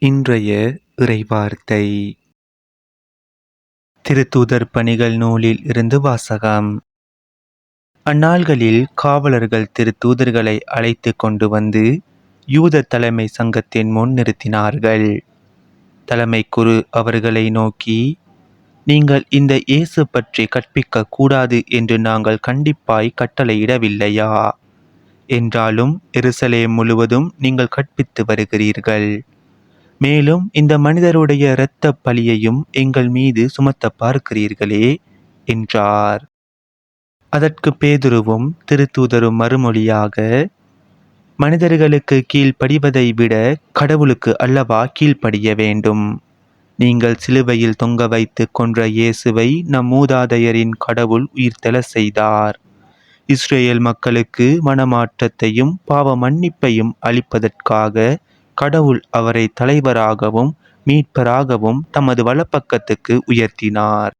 இன்றைய இறைவார்த்தை திருத்தூதர் பணிகள் நூலில் இருந்து வாசகம். அந்நாள்களில் காவலர்கள் திருத்தூதர்களை அழைத்து கொண்டு வந்து யூத தலைமை சங்கத்தின் முன் நிறுத்தினார்கள். தலைமை குரு அவர்களை நோக்கி, நீங்கள் இந்த இயேசு பற்றி கற்பிக்க கூடாது என்று நாங்கள் கண்டிப்பாய் கட்டளையிடவில்லையா? என்றாலும் எருசலேம் முழுவதும் நீங்கள் கற்பித்து வருகிறீர்கள். மேலும் இந்த மனிதருடைய இரத்த பழியையும் எங்கள் மீது சுமத்த பார்க்கிறீர்களே என்றார். அதற்கு பேதுருவும் திருத்தூதரும் மறுமொழியாக, மனிதர்களுக்கு கீழ்ப்படிவதை விட கடவுளுக்கு அல்லவா கீழ்ப்படிய வேண்டும். நீங்கள் சிலுவையில் தொங்க வைத்து கொன்ற இயேசுவை நம் மூதாதையரின் கடவுள் உயிர்த்தெழ செய்தார். இஸ்ரேல் மக்களுக்கு மனமாற்றத்தையும் பாவ மன்னிப்பையும் அளிப்பதற்காக கடவுள் அவரை தலைவராகவும் மீட்பராகவும் தமது வலப்பக்கத்துக்கு உயர்த்தினார்.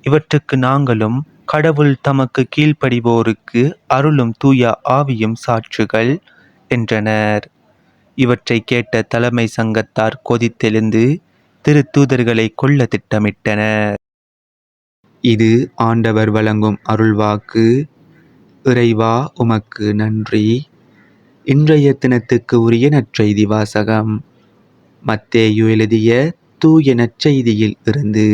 இவற்றுக்கு நாங்களும் கடவுள் தமக்கு கீழ்ப்படிவோருக்கு அருளும் தூய ஆவியும் சாட்சிகள் என்றனர். இவற்றை கேட்ட தலைமை சங்கத்தார் கொதித்தெழுந்து திருத்தூதர்களை கொல்ல திட்டமிட்டனர். இது ஆண்டவர் வழங்கும் அருள்வாக்கு. இறைவா உமக்கு நன்றி. இன்றைய தினத்துக்கு உரிய நற்செய்தி வாசகம். மத்தேயு எழுதிய தூய நற்செய்தியில் இருந்து.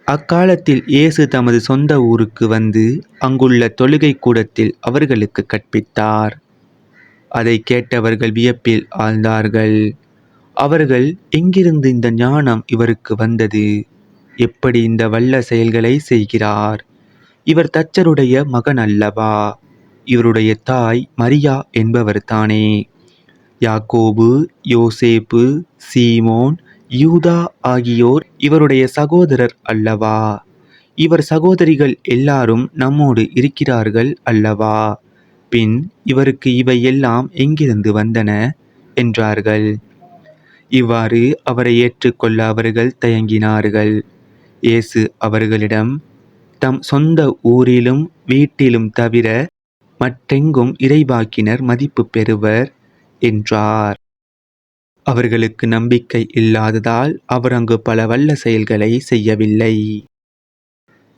அக்காலத்தில் இயேசு தமது சொந்த ஊருக்கு வந்து அங்குள்ள தொழுகை கூடத்தில் அவர்களுக்கு கற்பித்தார். அதை கேட்டவர்கள் வியப்பில் ஆழ்ந்தார்கள். அவர்கள், எங்கிருந்து இந்த ஞானம் இவருக்கு வந்தது? எப்படி இந்த வல்ல செயல்களை செய்கிறார்? இவர் தச்சருடைய மகன் அல்லவா? இவருடைய தாய் மரியா என்பவர் தானே? யாக்கோபு, யோசேப்பு, சீமோன், யூதா ஆகியோர் இவருடைய சகோதரர் அல்லவா? இவர் சகோதரிகள் எல்லாரும் நம்மோடு இருக்கிறார்கள் அல்லவா? பின் இவருக்கு இவை எல்லாம் எங்கிருந்து வந்தன என்றார்கள். இவ்வாறு அவரை ஏற்றுக்கொள்ள அவர்கள் தயங்கினார்கள். இயேசு அவர்களிடம், தம் சொந்த ஊரிலும் வீட்டிலும் தவிர மற்றெங்கும் இறைவாக்கினர் மதிப்பு பெறுவர் என்றார். அவர்களுக்கு நம்பிக்கை இல்லாததால் அவர் அங்கு பல வல்ல செயல்களை செய்யவில்லை.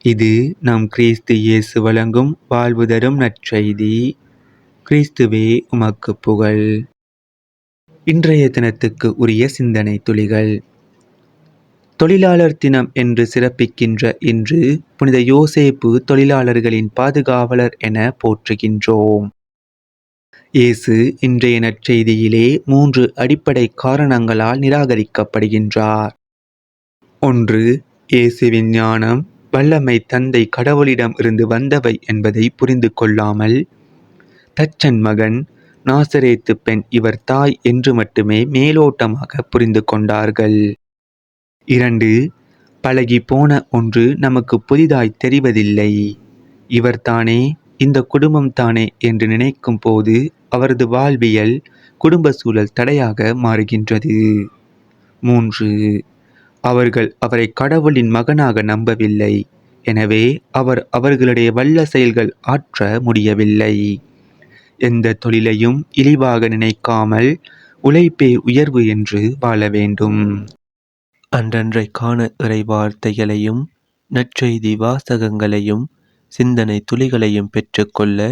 இது நம் கிறிஸ்து இயேசு வழங்கும் வாழ்வு தரும் நற்செய்தி. கிறிஸ்துவே உமக்கு புகழ். இன்றைய தினத்துக்கு உரிய சிந்தனை துளிகள். தொழிலாளர் தினம் என்று சிறப்பிக்கின்ற இன்று புனித யோசேப்பு தொழிலாளர்களின் பாதுகாவலர் என போற்றுகின்றோம். இயேசு இன்றைய நற்செய்தியிலே 3 அடிப்படை காரணங்களால் நிராகரிக்கப்படுகின்றார். 1. இயேசுவின் ஞானம், வல்லமை தந்தை கடவுளிடம் இருந்து வந்தவை என்பதை புரிந்து கொள்ளாமல், தச்சன் மகன், நாசரேத்து பெண் இவர் தாய் என்று மட்டுமே மேலோட்டமாக புரிந்து கொண்டார்கள். 2. பழகி போன ஒன்று நமக்கு புதிதாய் தெரிவதில்லை. இவர் தானே, இந்த குடும்பம் தானே என்று நினைக்கும் போது அவரது வாழ்வியல், குடும்ப சூழல் தடையாக மாறுகின்றது. 3. அவர்கள் அவரை கடவுளின் மகனாக நம்பவில்லை. எனவே அவர் அவர்களுடைய வல்ல செயல்கள் ஆற்ற முடியவில்லை. எந்த தொழிலையும் இழிவாக நினைக்காமல் உழைப்பே உயர்வு என்று வாழ வேண்டும். அன்றன்றைக்கான இறைவார்த்தைகளையும் நற்செய்தி வாசகங்களையும் சிந்தனை துளிகளையும் பெற்றுக்கொள்ள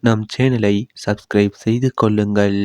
நம் சேனலை சப்ஸ்கிரைப் செய்து கொள்ளுங்கள்.